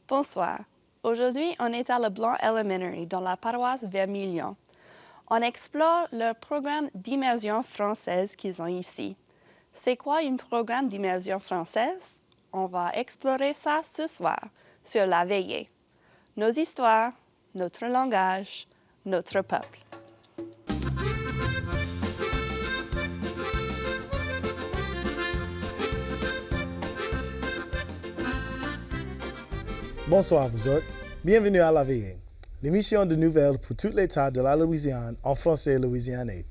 Bonsoir. Aujourd'hui, on est à LeBlanc Elementary, dans la paroisse Vermilion. On explore leur programme d'immersion française qu'ils ont ici. C'est quoi un programme d'immersion française? On va explorer ça ce soir, sur la veillée. Nos histoires, notre langage, notre peuple. Bonsoir vous autres, bienvenue à La Veillée, l'émission de nouvelles pour tout l'État de la Louisiane en français louisianais,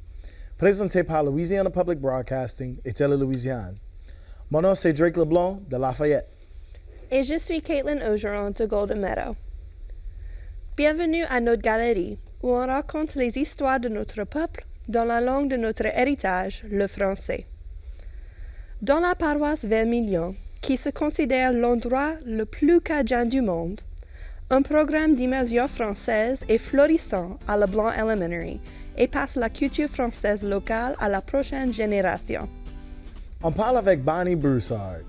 présentée par Louisiana Public Broadcasting et Télé-Louisiane. Mon nom c'est Drake Leblanc de Lafayette. Et je suis Caitlin Augeron de Golden Meadow. Bienvenue à notre galerie, où on raconte les histoires de notre peuple dans la langue de notre héritage, le français. Dans la paroisse Vermilion, qui se considère l'endroit le plus cajun du monde, un programme d'immersion française est florissant à LeBlanc Elementary et passe la culture française locale à la prochaine génération. On parle avec Bonnie Broussard,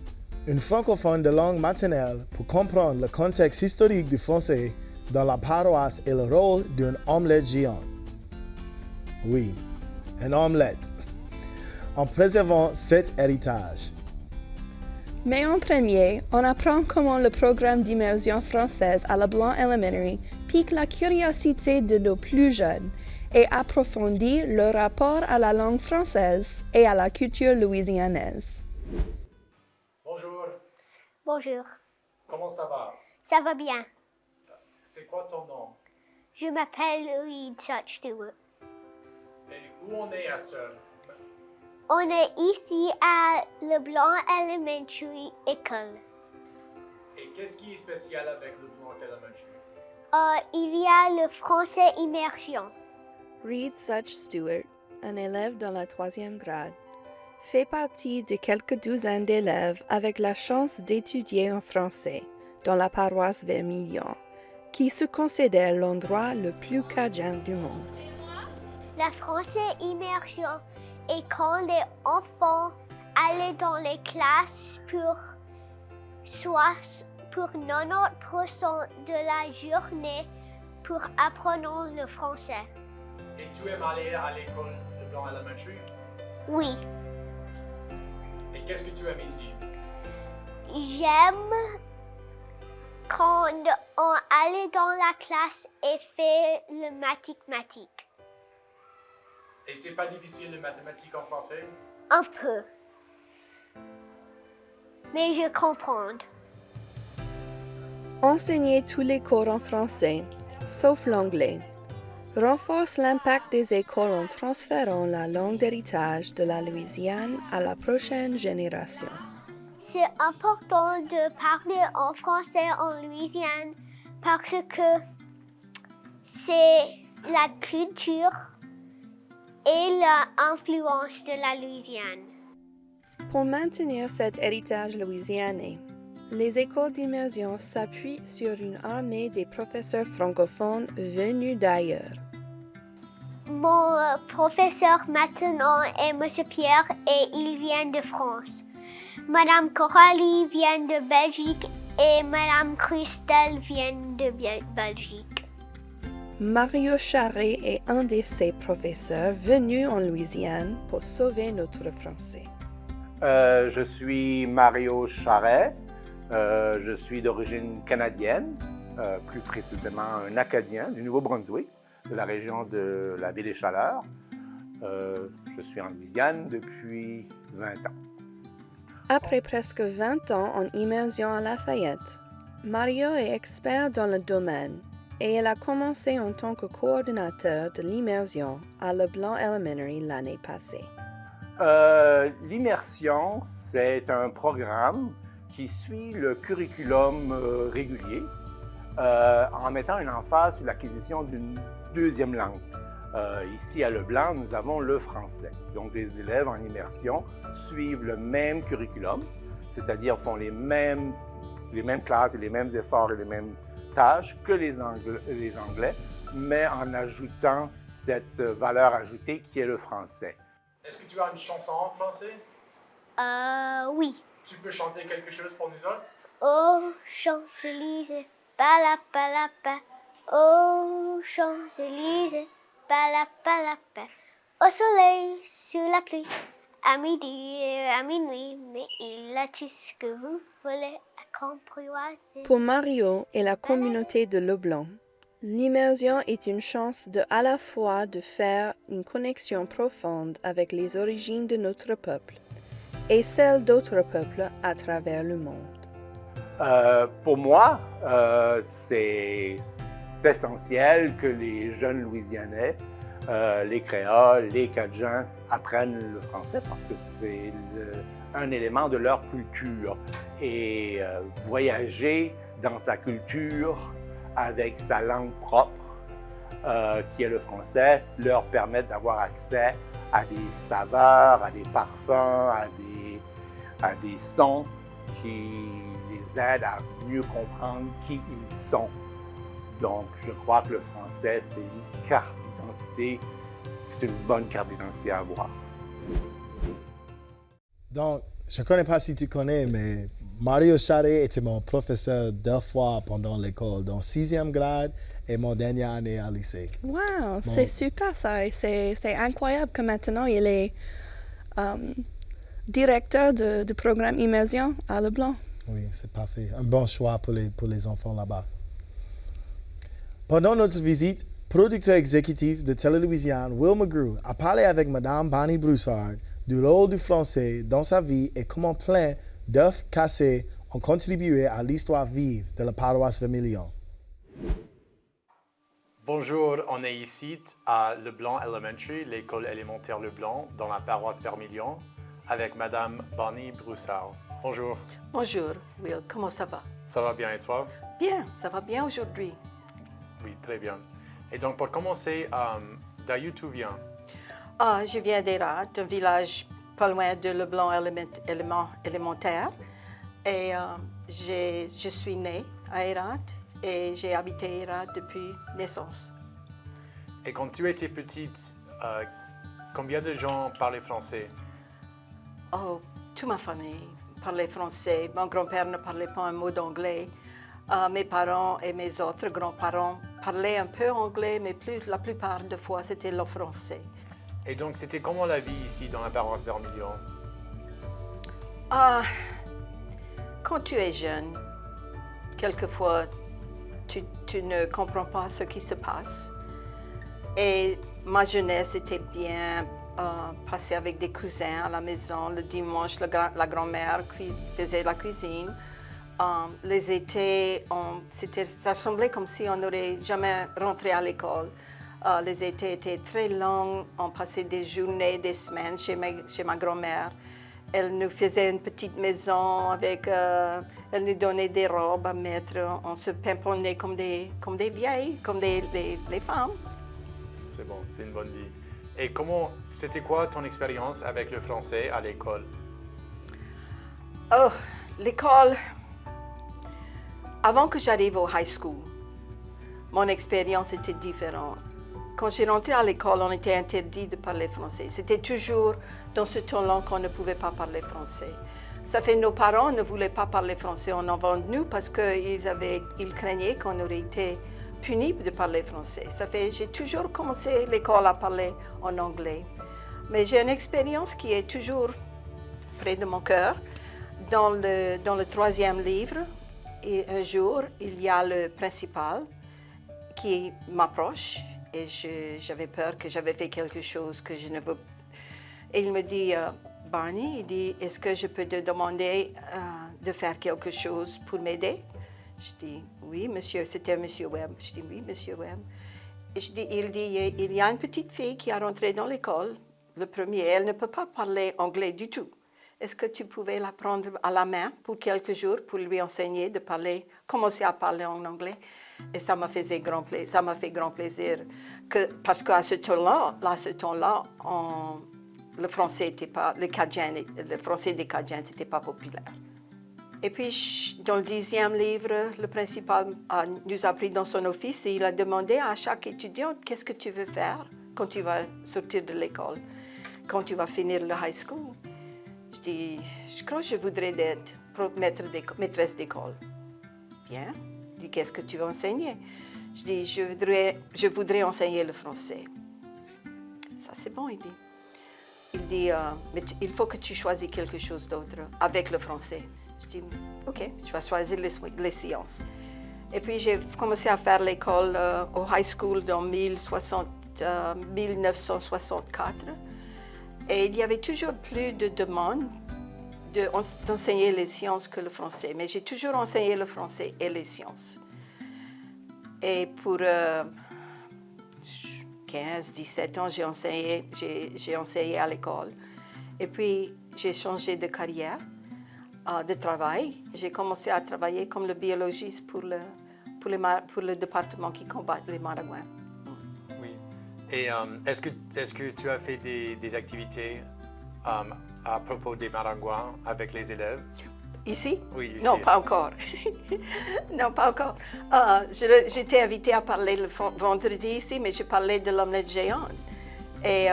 une francophone de langue maternelle, pour comprendre le contexte historique du français dans la paroisse et le rôle d'une omelette géante. Oui, une omelette, en préservant cet héritage. Mais en premier, on apprend comment le programme d'immersion française à LeBlanc Elementary pique la curiosité de nos plus jeunes et approfondit leur rapport à la langue française et à la culture louisianaise. Bonjour, Bonjour, comment ça va? ça va bien. C'est quoi ton nom? Je m'appelle Reed Such Stewart. Et où on est à Seul? On est ici à LeBlanc Elementary École. Et qu'est-ce qui est spécial avec le Blanc Elementary? Il y a le français immersion. Reed Such Stewart, un élève dans la 3e grade, fait partie de quelques douzaines d'élèves avec la chance d'étudier en français dans la paroisse Vermilion, qui se considère l'endroit le plus cajun du monde. La français immersion est quand les enfants allaient dans les classes pour 90% de la journée pour apprendre le français. Et tu aimes aller à l'école de Blanc Elementary? Oui, Et qu'est-ce que tu aimes ici? j'aime quand on allait dans la classe et fait le mathématique. Et c'est pas difficile le mathématique en français? Un peu. Mais je comprends. Enseigner tous les cours en français, sauf l'anglais, renforce l'impact des écoles en transférant la langue d'héritage de la Louisiane à la prochaine génération. C'est important de parler en français en Louisiane parce que c'est la culture et l'influence de la Louisiane. Pour maintenir cet héritage louisianais, les écoles d'immersion s'appuient sur une armée des professeurs francophones venus d'ailleurs. Mon professeur maintenant est M. Pierre et il vient de France. Madame Coralie vient de Belgique et Madame Christelle vient de Belgique. Mario Charret est un de ces professeurs venus en Louisiane pour sauver notre français. Je suis Mario Charret. Je suis d'origine canadienne, plus précisément un Acadien du Nouveau-Brunswick, de la région de la baie des Chaleurs. Je suis en Louisiane depuis 20 ans. Après presque 20 ans en immersion à Lafayette, Mario est expert dans le domaine et il a commencé en tant que coordinateur de l'immersion à LeBlanc Elementary l'année passée. L'immersion, c'est un programme qui suit le curriculum régulier en mettant une emphase sur l'acquisition d'une deuxième langue. Ici à LeBlanc, nous avons le français. Donc les élèves en immersion suivent le même curriculum, c'est-à-dire font les mêmes classes et les mêmes efforts et les mêmes tâches que les Anglais, mais en ajoutant cette valeur ajoutée qui est le français. Est-ce que tu as une chanson en français? Oui. Tu peux chanter quelque chose pour nous autres? Aux Champs-Élysées, palapalapa. Aux Champs-Élysées, palapalapa. Au soleil, sous la pluie, à midi et à minuit, mais il a tout ce que vous voulez à Camproise. Pour Mario et la communauté de Leblanc, l'immersion est une chance de à la fois de faire une connexion profonde avec les origines de notre peuple et celles d'autres peuples à travers le monde. Pour moi, c'est essentiel que les jeunes Louisianais, les Créoles, les Cajuns apprennent le français parce que c'est un élément de leur culture. Et voyager dans sa culture avec sa langue propre, qui est le français, leur permet d'avoir accès à des saveurs, à des parfums, à des sons qui les aident à mieux comprendre qui ils sont. Donc, je crois que le français, c'est une carte d'identité, c'est une bonne carte d'identité à avoir. Donc, je ne connais pas si tu connais, mais Mario Charret était mon professeur 2 fois pendant l'école, dans 6e grade et mon dernière année à lycée. Wow, c'est super ça. Et c'est incroyable que maintenant il est directeur de programme immersion à Leblanc. Oui, c'est parfait. Un bon choix pour les enfants là-bas. Pendant notre visite, producteur exécutif de Télé-Louisiane, Will McGrew, a parlé avec Mme Bonnie Broussard du rôle du français dans sa vie et comment plein d'œufs cassés ont contribué à l'histoire vive de la paroisse Vermilion. Bonjour, on est ici à Leblanc Elementary, l'école élémentaire Leblanc, dans la paroisse Vermilion, avec Madame Bonnie Broussard. Bonjour. Bonjour, Will. Comment ça va? Ça va bien et toi? Bien, ça va bien aujourd'hui. Oui, très bien. Et donc, pour commencer, d'où tu viens? Je viens d'Hérat, un village pas loin de Leblanc élémentaire. Et je suis née à Hérat et j'ai habité Hérat depuis naissance. Et quand tu étais petite, combien de gens parlaient français? Oh, toute ma famille parlait français. Mon grand-père ne parlait pas un mot d'anglais. Mes parents et mes autres grands-parents parlaient un peu anglais, mais la plupart des fois, c'était le français. Et donc, c'était comment la vie ici dans la paroisse Vermilion? Quand tu es jeune, quelquefois, tu ne comprends pas ce qui se passe. Et ma jeunesse était bien passée avec des cousins à la maison. Le dimanche, la grand-mère qui faisait la cuisine. Les étés, ça semblait comme si on n'aurait jamais rentré à l'école. Les étés étaient très longs, on passait des journées, des semaines chez ma grand-mère. Elle nous faisait une petite maison avec, elle nous donnait des robes à mettre, on se pimponnait comme des vieilles, comme les femmes. C'est bon, c'est une bonne vie. Et c'était quoi ton expérience avec le français à l'école? Oh, l'école, avant que j'arrive au high school, mon expérience était différente. Quand j'ai rentré à l'école, on était interdit de parler français. C'était toujours dans ce temps-là qu'on ne pouvait pas parler français. Ça fait nos parents ne voulaient pas parler français en avant de nous parce qu'ils craignaient qu'on aurait été punis de parler français. Ça fait j'ai toujours commencé l'école à parler en anglais. Mais j'ai une expérience qui est toujours près de mon cœur. Dans le 3e livre, et un jour, il y a le principal qui m'approche. Et j'avais peur que j'avais fait quelque chose que je ne veux. Et il me dit, Barney, il dit, est-ce que je peux te demander de faire quelque chose pour m'aider? Je dis, oui, monsieur, c'était monsieur Webb. Je dis, oui, monsieur Webb. Et il dit, il y a une petite fille qui est rentrée dans l'école, le premier, elle ne peut pas parler anglais du tout. Est-ce que tu pouvais la prendre à la main pour quelques jours pour lui enseigner de commencer à parler en anglais? Et ça m'a fait grand plaisir, parce qu'à ce temps-là, le français des Cajuns n'était pas populaire. Et puis, dans le 10e livre, le principal nous a pris dans son office et il a demandé à chaque étudiant qu'est-ce que tu veux faire quand tu vas sortir de l'école, quand tu vas finir le high school. Je dis, je crois que je voudrais être maîtresse d'école. Bien. Il dit, qu'est-ce que tu veux enseigner? Je dis, je voudrais enseigner le français. Ça, c'est bon, il dit. Il dit, mais il faut que tu choisisses quelque chose d'autre avec le français. Je dis, OK, je vais choisir les sciences. Et puis, j'ai commencé à faire l'école au high school en 1964. Et il y avait toujours plus de demandes d'enseigner les sciences que le français. Mais j'ai toujours enseigné le français et les sciences. Et pour 15-17 ans, j'ai enseigné à l'école. Et puis, j'ai changé de carrière, de travail. J'ai commencé à travailler comme le biologiste pour le département qui combat les maringouins. Oui. Et est-ce que tu as fait des activités à propos des maringouins avec les élèves? Ici? Oui, ici. Non, pas encore. Non, pas encore. J'étais invitée à parler le vendredi ici, mais je parlais de l'omelette géante. Et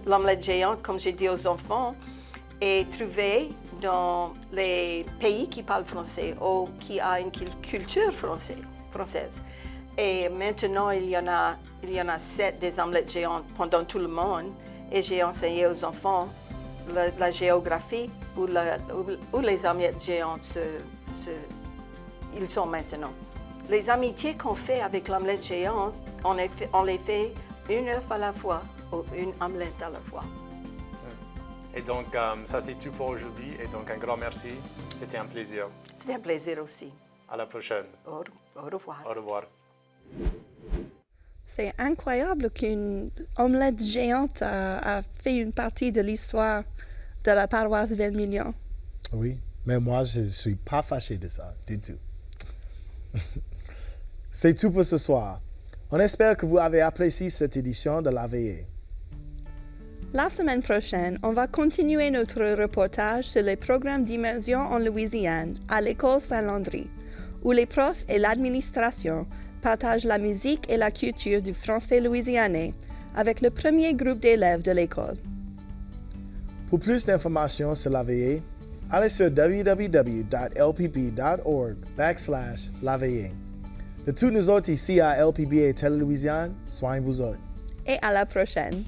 l'omelette géante, comme j'ai dit aux enfants, est trouvée dans les pays qui parlent français ou qui ont une culture française. Et maintenant, il y en a 7 des omelettes géantes pendant tout le monde. Et j'ai enseigné aux enfants la géographie où les omelettes géantes ils sont maintenant. Les amitiés qu'on fait avec l'omelette géante, on les fait une œuf à la fois ou une omelette à la fois. Et donc, ça c'est tout pour aujourd'hui. Et donc, un grand merci. C'était un plaisir. C'était un plaisir aussi. À la prochaine. Au revoir. Au revoir. C'est incroyable qu'une omelette géante a fait une partie de l'histoire de la paroisse Vermilion. Oui, mais moi, je ne suis pas fâché de ça, du tout. C'est tout pour ce soir. On espère que vous avez apprécié cette édition de La Veillée. La semaine prochaine, on va continuer notre reportage sur les programmes d'immersion en Louisiane à l'école Saint-Landry, où les profs et l'administration partagent la musique et la culture du français louisianais avec le premier groupe d'élèves de l'école. Pour plus d'informations sur La Veillée, allez sur www.lpb.org/La Veillée. De tous nous autres ici à LPB et Télé-Louisiane, soignez-vous autres. Et à la prochaine!